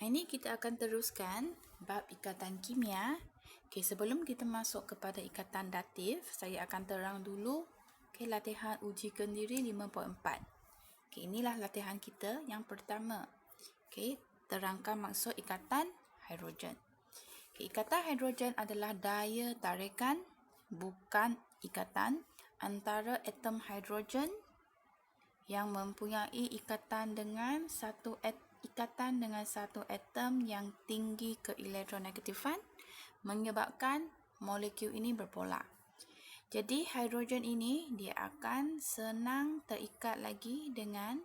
Hari ini kita akan teruskan bab ikatan kimia. Sebelum kita masuk kepada ikatan datif, saya akan terang dulu latihan uji kendiri 5.4. Inilah latihan kita yang pertama. Terangkan maksud ikatan hidrogen. Ikatan hidrogen adalah daya tarikan, bukan ikatan, antara atom hidrogen yang mempunyai ikatan dengan satu atom yang tinggi keelektronegatifan menyebabkan molekul ini berpolar. Jadi hidrogen ini dia akan senang terikat lagi dengan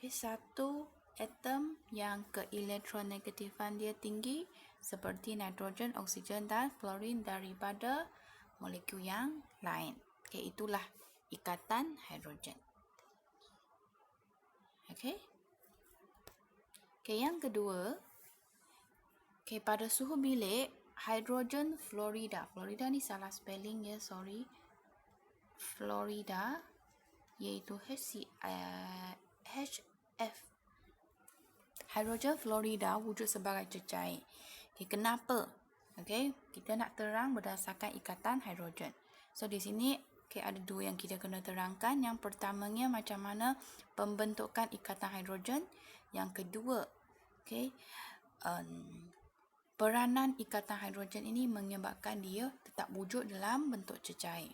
satu atom yang keelektronegatifan dia tinggi seperti nitrogen, oksigen dan fluorine daripada molekul yang lain. Itulah ikatan hidrogen. Yang kedua, pada suhu bilik hidrogen fluorida. Fluorida ni salah spelling ya, sorry. Fluorida iaitu HF. Hidrogen fluorida wujud sebagai cecair. Kenapa? Kita nak terang berdasarkan ikatan hidrogen. So di sini ada dua yang kita kena terangkan. Yang pertamanya macam mana pembentukan ikatan hidrogen. Yang kedua, peranan ikatan hidrogen ini menyebabkan dia tetap wujud dalam bentuk cecair.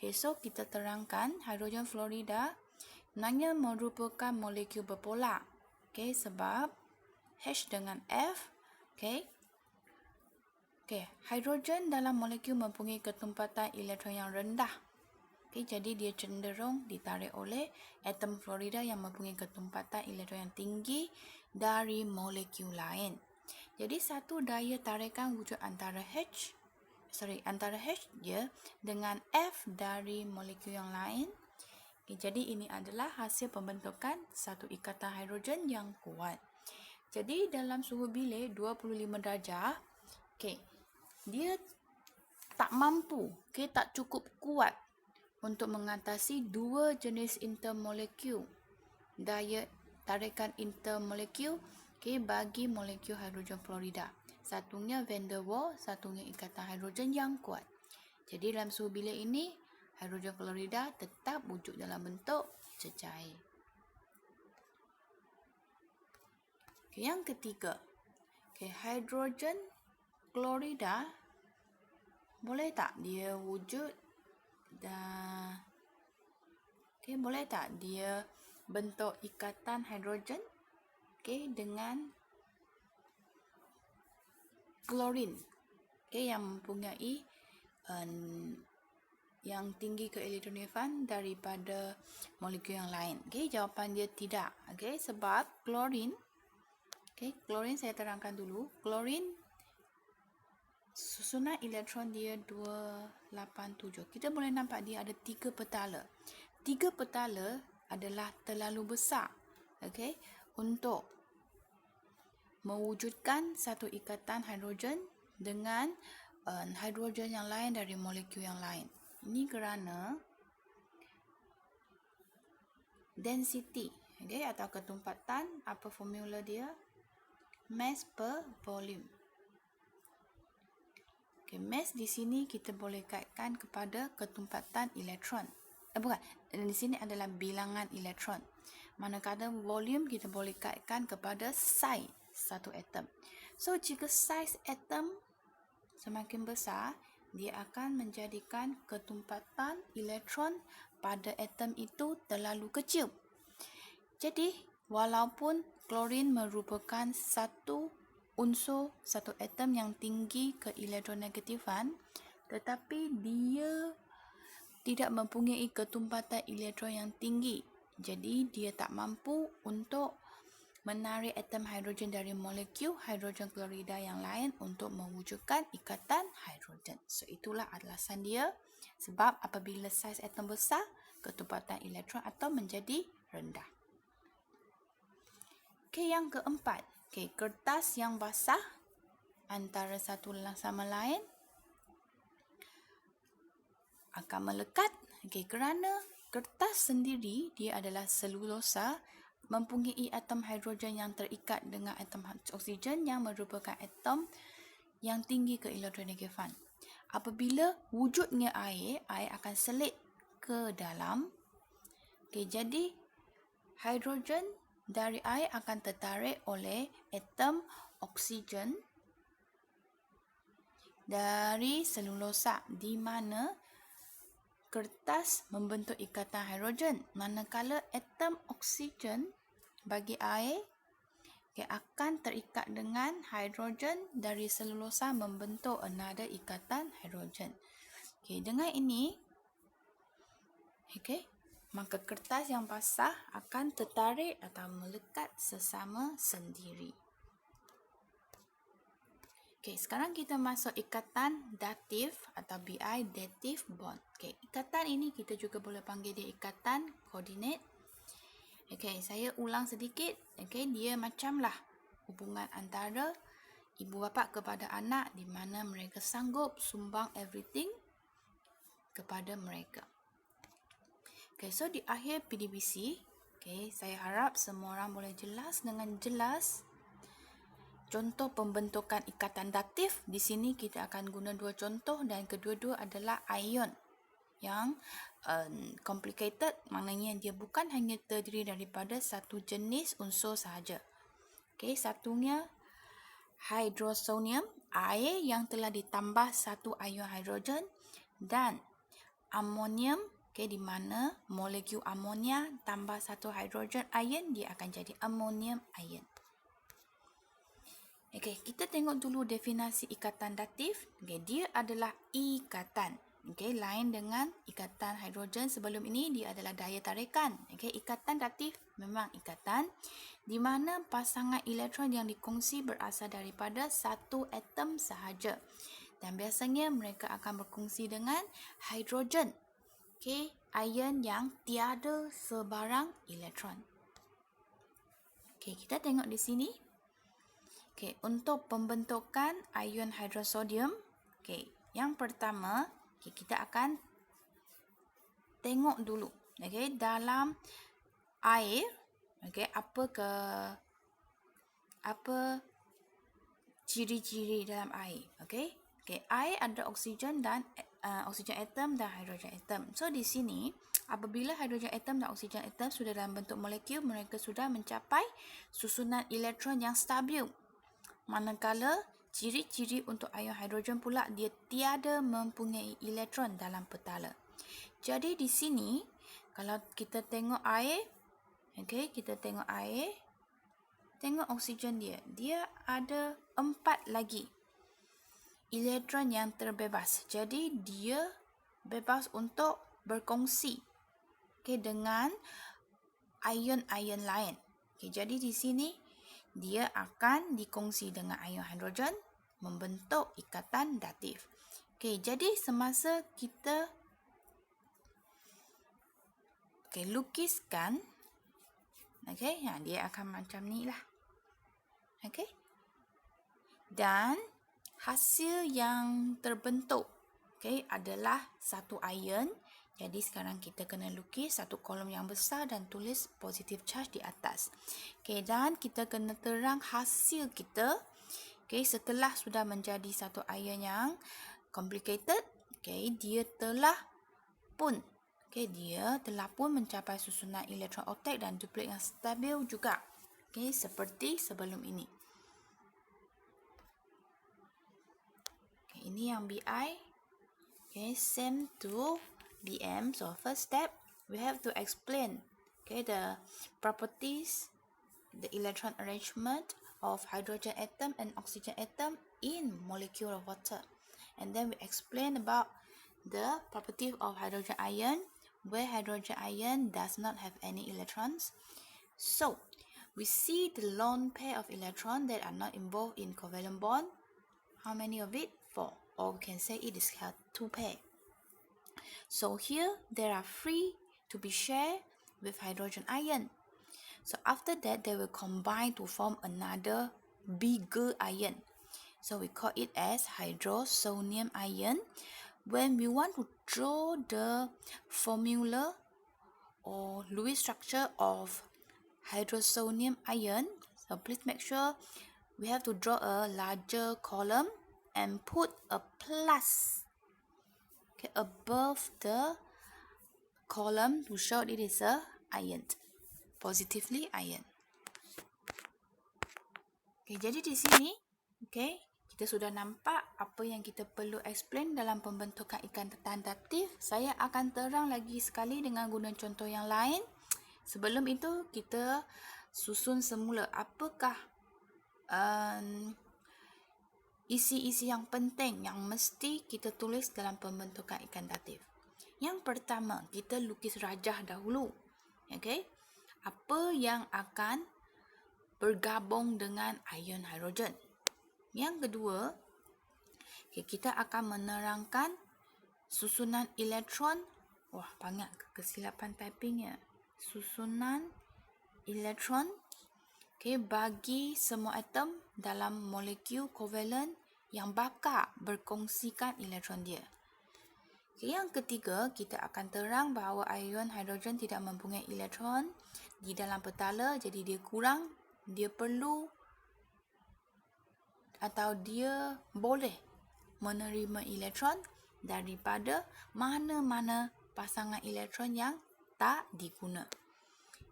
So kita terangkan hidrogen fluorida sebenarnya merupakan molekul berpolar. Sebab H dengan F. Hidrogen dalam molekul mempunyai ketempatan elektron yang rendah. Jadi dia cenderung ditarik oleh atom fluorida yang mempunyai ketempatan elektron yang tinggi dari molekul lain. Jadi satu daya tarikan wujud antara H dia dengan F dari molekul yang lain. Jadi ini adalah hasil pembentukan satu ikatan hidrogen yang kuat. Jadi dalam suhu bilik 25 darjah, dia tak mampu, tak cukup kuat untuk mengatasi dua jenis intermolekul, daya tarikan intermolekul bagi molekul hidrogen fluorida. Satunya van der Waals, satunya ikatan hidrogen yang kuat. Jadi dalam suhu bilik ini hidrogen fluorida tetap wujud dalam bentuk cecair. Yang ketiga, hidrogen klorida boleh tak dia wujud dan boleh tak dia bentuk ikatan hidrogen dengan klorin yang mempunyai yang tinggi keelektronefan daripada molekul yang lain. Jawapan dia tidak. Sebab klorin saya terangkan dulu. Klorin susunan elektron dia 287. Kita boleh nampak dia ada 3 petala. 3 petala adalah terlalu besar untuk mewujudkan satu ikatan hidrogen dengan hidrogen yang lain dari molekul yang lain. Ini kerana density atau ketempatan, apa formula dia? Mass per volume. Mass di sini kita boleh kaitkan kepada ketempatan elektron. Di sini adalah bilangan elektron. Manakala volume kita boleh kaitkan kepada saiz satu atom. So jika saiz atom semakin besar, dia akan menjadikan ketempatan elektron pada atom itu terlalu kecil. Jadi walaupun klorin merupakan satu unsur, satu atom yang tinggi keelektronegatifan, tetapi dia tidak mempunyai ketempatan elektron yang tinggi. Jadi dia tak mampu untuk menarik atom hidrogen dari molekul hidrogen klorida yang lain untuk mewujudkan ikatan hidrogen. So itulah alasan dia. Sebab apabila saiz atom besar, ketempatan elektron atom menjadi rendah. Yang keempat, kertas yang basah antara satu sama lain akan melekat kerana kertas sendiri dia adalah selulosa mempunyai atom hidrogen yang terikat dengan atom oksigen yang merupakan atom yang tinggi keelektronegafan. Apabila wujudnya air akan selit ke dalam. Jadi hidrogen dari air akan tertarik oleh atom oksigen dari selulosa, di mana kertas membentuk ikatan hidrogen, manakala atom oksigen bagi air akan terikat dengan hidrogen dari selulosa membentuk another ikatan hidrogen. Dengan ini, maka kertas yang basah akan tertarik atau melekat sesama sendiri. Sekarang kita masuk ikatan datif atau BI, dative bond. Ikatan ini kita juga boleh panggil dia ikatan koordinat. Saya ulang sedikit. Dia macamlah hubungan antara ibu bapa kepada anak, di mana mereka sanggup sumbang everything kepada mereka. So di akhir PDBC, saya harap semua orang boleh jelas dengan jelas contoh pembentukan ikatan datif. Di sini kita akan guna dua contoh dan kedua-dua adalah ion yang complicated, maknanya dia bukan hanya terdiri daripada satu jenis unsur sahaja. Satunya hydrosonium, air yang telah ditambah satu ion hidrogen, dan amonium, di mana molekul amonia tambah satu hidrogen ion, dia akan jadi ammonium ion. Kita tengok dulu definisi ikatan datif. Dia adalah ikatan. Lain dengan ikatan hidrogen sebelum ini, dia adalah daya tarikan. Ikatan datif memang ikatan di mana pasangan elektron yang dikongsi berasal daripada satu atom sahaja. Dan biasanya mereka akan berkongsi dengan hidrogen. Ion yang tiada sebarang elektron. Kita tengok di sini. Untuk pembentukan ion hidrosodium, yang pertama, kita akan tengok dulu, dalam air, apa ciri-ciri dalam air. Air ada oksigen dan oksigen atom dan hidrogen atom. So di sini, apabila hidrogen atom dan oksigen atom sudah dalam bentuk molekul, mereka sudah mencapai susunan elektron yang stabil. Manakala ciri-ciri untuk ion hidrogen pula, dia tiada mempunyai elektron dalam petala. Jadi di sini, kalau kita tengok air, kita tengok air, tengok oksigen dia ada 4 lagi elektron yang terbebas. Jadi dia bebas untuk berkongsi dengan ion-ion lain. Jadi di sini dia akan dikongsi dengan ion hidrogen membentuk ikatan datif. Jadi semasa kita lukiskan, dia akan macam ni lah. Dan hasil yang terbentuk adalah satu ion. Jadi sekarang kita kena lukis satu kolom yang besar dan tulis positive charge di atas. Dan kita kena terang hasil kita. Setelah sudah menjadi satu ion yang complicated, dia telah pun mencapai susunan elektron octet dan duplet yang stabil juga. Seperti sebelum ini. Ini yang BI. Same to BM. So first step, we have to explain the properties, the electron arrangement of hydrogen atom and oxygen atom in molecule of water. And then we explain about the property of hydrogen ion, where hydrogen ion does not have any electrons. So we see the lone pair of electrons that are not involved in covalent bond. How many of it? 4. Or we can say it is held 2 pair. So here there are 3 to be shared with hydrogen ion. So after that, they will combine to form another bigger ion. So we call it as hydrosonium ion. When we want to draw the formula or Lewis structure of hydrosonium ion. So please make sure we have to draw a larger column and put a plus, okay, above the column to show it is a ion, positively ion. Okay, jadi di sini, okay, kita sudah nampak apa yang kita perlu explain dalam pembentukan ikatan datif. Saya akan terang lagi sekali dengan guna contoh yang lain. Sebelum itu, kita susun semula apakah isi-isi yang penting yang mesti kita tulis dalam pembentukan ikan datif. Yang pertama, kita lukis rajah dahulu. Okay? Apa yang akan bergabung dengan ion hidrogen. Yang kedua, okay, kita akan menerangkan susunan elektron. Wah, banyak kesilapan typingnya. Susunan elektron, okay, bagi semua atom dalam molekul kovalen yang bakal berkongsikan elektron dia. Okay, yang ketiga, kita akan terang bahawa ion hidrogen tidak mempunyai elektron di dalam petala, jadi dia kurang, dia perlu atau dia boleh menerima elektron daripada mana-mana pasangan elektron yang tak diguna.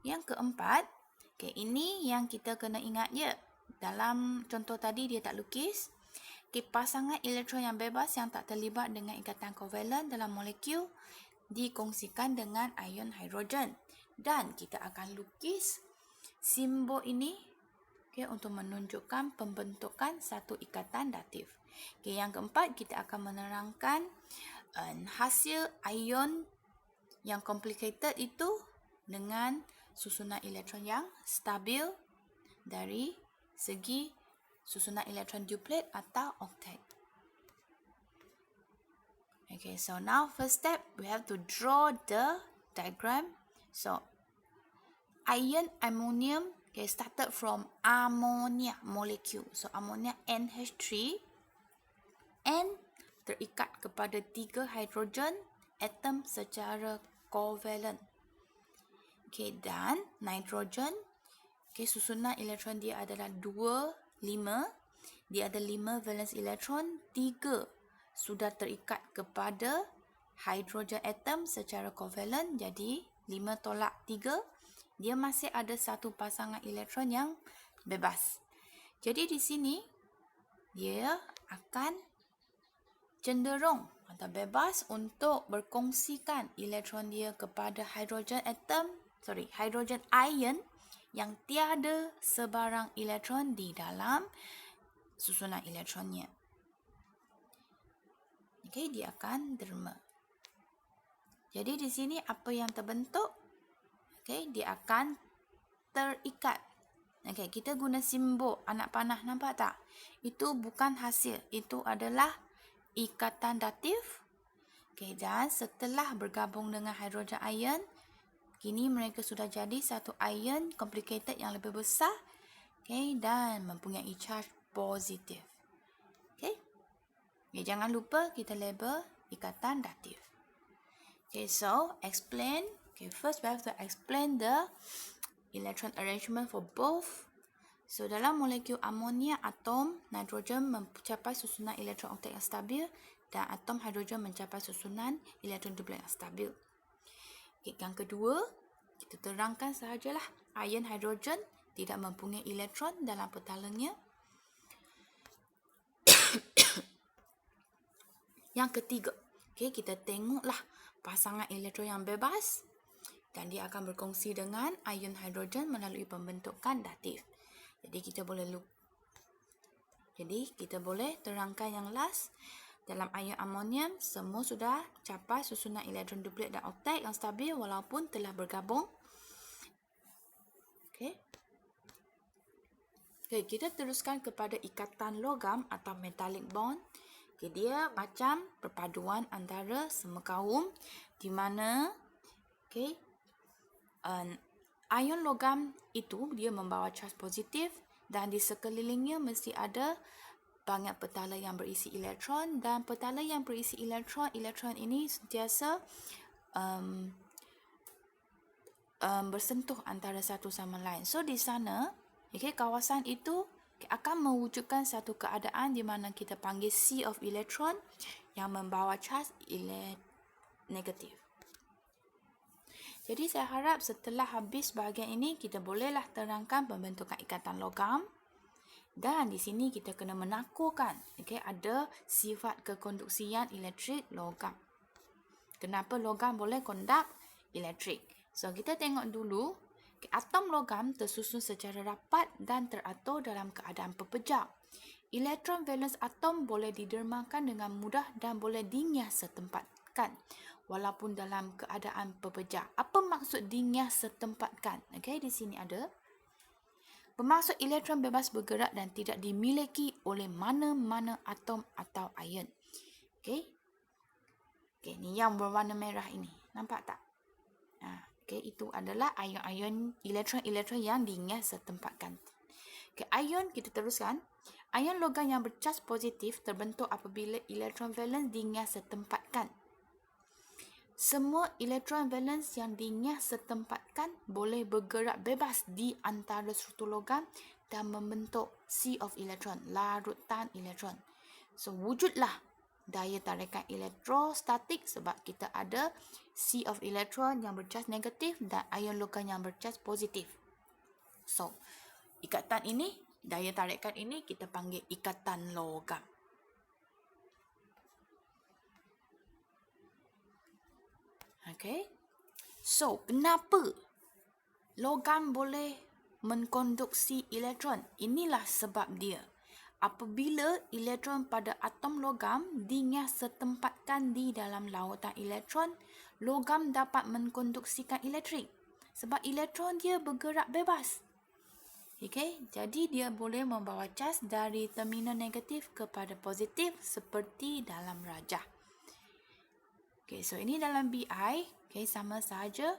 Yang keempat, okay, ini yang kita kena ingat je. Dalam contoh tadi dia tak lukis. Okay, pasangan elektron yang bebas yang tak terlibat dengan ikatan kovalen dalam molekul dikongsikan dengan ion hidrogen. Dan kita akan lukis simbol ini, okay, untuk menunjukkan pembentukan satu ikatan datif. Okay, yang keempat, kita akan menerangkan hasil ion yang complicated itu dengan susunan elektron yang stabil dari segi susunan elektron duplet atau octet. Okay, so now first step, we have to draw the diagram. So, ion ammonium, okay, started from ammonia molecule. So, ammonia NH3, N terikat kepada 3 hidrogen atom secara kovalen. Okay, dan nitrogen, okay, susunan elektron dia adalah 2, 5. Dia ada 5 valence elektron, 3 sudah terikat kepada hidrogen atom secara kovalen. Jadi 5 tolak 3, dia masih ada satu pasangan elektron yang bebas. Jadi di sini dia akan cenderung atau bebas untuk berkongsikan elektron dia kepada hidrogen ion yang tiada sebarang elektron di dalam susunan elektronnya. Okey, dia akan derma. Jadi di sini apa yang terbentuk? Okey, dia akan terikat. Okey, kita guna simbol anak panah, nampak tak? Itu bukan hasil, itu adalah ikatan datif. Okay, dan setelah bergabung dengan hidrogen ion, kini mereka sudah jadi satu ion complicated yang lebih besar, okay, dan mempunyai charge positif. Okay. Okay, jangan lupa kita label ikatan datif. Okay, so explain. Okay, first we have to explain the electron arrangement for both. So, dalam molekul amonia, atom nitrogen mencapai susunan elektron oktet yang stabil dan atom hidrogen mencapai susunan elektron duplet yang stabil. Okay, yang kedua, kita terangkan sahajalah ion hidrogen tidak mempunyai elektron dalam petalanya. Yang ketiga, okay, kita tengoklah pasangan elektron yang bebas dan dia akan berkongsi dengan ion hidrogen melalui pembentukan datif. Jadi kita boleh terangkan yang last. Dalam ion amonium, semua sudah capai susunan elektron duplet dan oktet yang stabil walaupun telah bergabung. Okay, kita teruskan kepada ikatan logam atau metallic bond. Okay, dia macam perpaduan antara semua kaum di mana ion logam itu dia membawa charge positif dan di sekelilingnya mesti ada banyak petala yang berisi elektron, dan petala yang berisi elektron ini sentiasa bersentuh antara satu sama lain. So di sana, kawasan itu akan mewujudkan satu keadaan di mana kita panggil sea of electron yang membawa charge negatif. Jadi saya harap setelah habis bahagian ini, kita bolehlah terangkan pembentukan ikatan logam. Dan di sini kita kena menakurkan ada sifat kekonduksian elektrik logam. Kenapa logam boleh kondak elektrik? So kita tengok dulu, atom logam tersusun secara rapat dan teratur dalam keadaan pepejal. Elektron valens atom boleh didermakan dengan mudah dan boleh dinyas setempatkan walaupun dalam keadaan pepejal. Apa maksud dinyas setempatkan? Di sini ada bermaksud elektron bebas bergerak dan tidak dimiliki oleh mana-mana atom atau ion. Ni yang berwarna merah ini. Nampak tak? Itu adalah ion-ion elektron-elektron yang dinyas setempatkan. Ion kita teruskan. Ion logam yang bercas positif terbentuk apabila elektron valens dinyas setempatkan. Semua elektron valens yang dinyas setempatkan boleh bergerak bebas di antara struktur logam dan membentuk sea of electron, larutan elektron. So wujudlah daya tarikan elektrostatik sebab kita ada sea of electron yang bercas negatif dan ion logam yang bercas positif. So ikatan ini, daya tarikan ini kita panggil ikatan logam. So kenapa logam boleh mengkonduksi elektron? Inilah sebab dia. Apabila elektron pada atom logam dinyas setempatkan di dalam lautan elektron, logam dapat mengkonduksikan elektrik. Sebab elektron dia bergerak bebas. Jadi dia boleh membawa charge dari terminal negatif kepada positif seperti dalam rajah. So ini dalam BI, sama sahaja.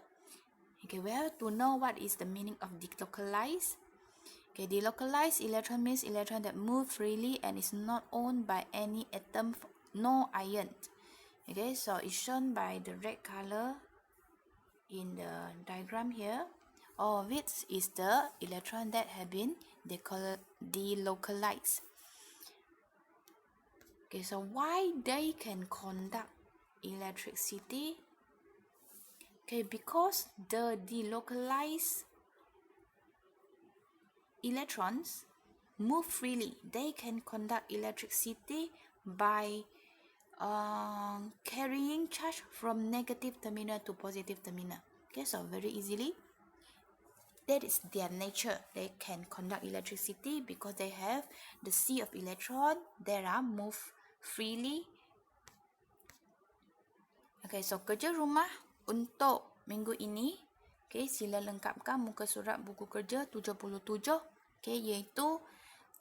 We have to know what is the meaning of delocalized. Delocalized electron means electron that move freely and is not owned by any atom, no ion. So it's shown by the red color in the diagram here. All of it is the electron that have been delocalized. So why they can conduct electricity? Because the delocalized electrons move freely. They can conduct electricity by carrying charge from negative terminal to positive terminal. So very easily, that is their nature. They can conduct electricity because they have the sea of electron that are move freely. So kerja rumah untuk minggu ini, sila lengkapkan muka surat buku kerja 77, iaitu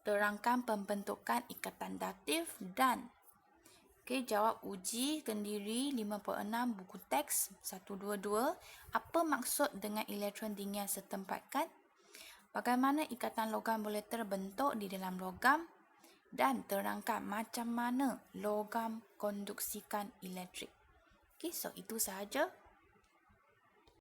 terangkan pembentukan ikatan datif dan jawab uji kendiri 56 buku teks 122. Apa maksud dengan elektron dinyas setempatkan? Bagaimana ikatan logam boleh terbentuk di dalam logam? Dan terangkan macam mana logam konduksikan elektrik. So itu sahaja.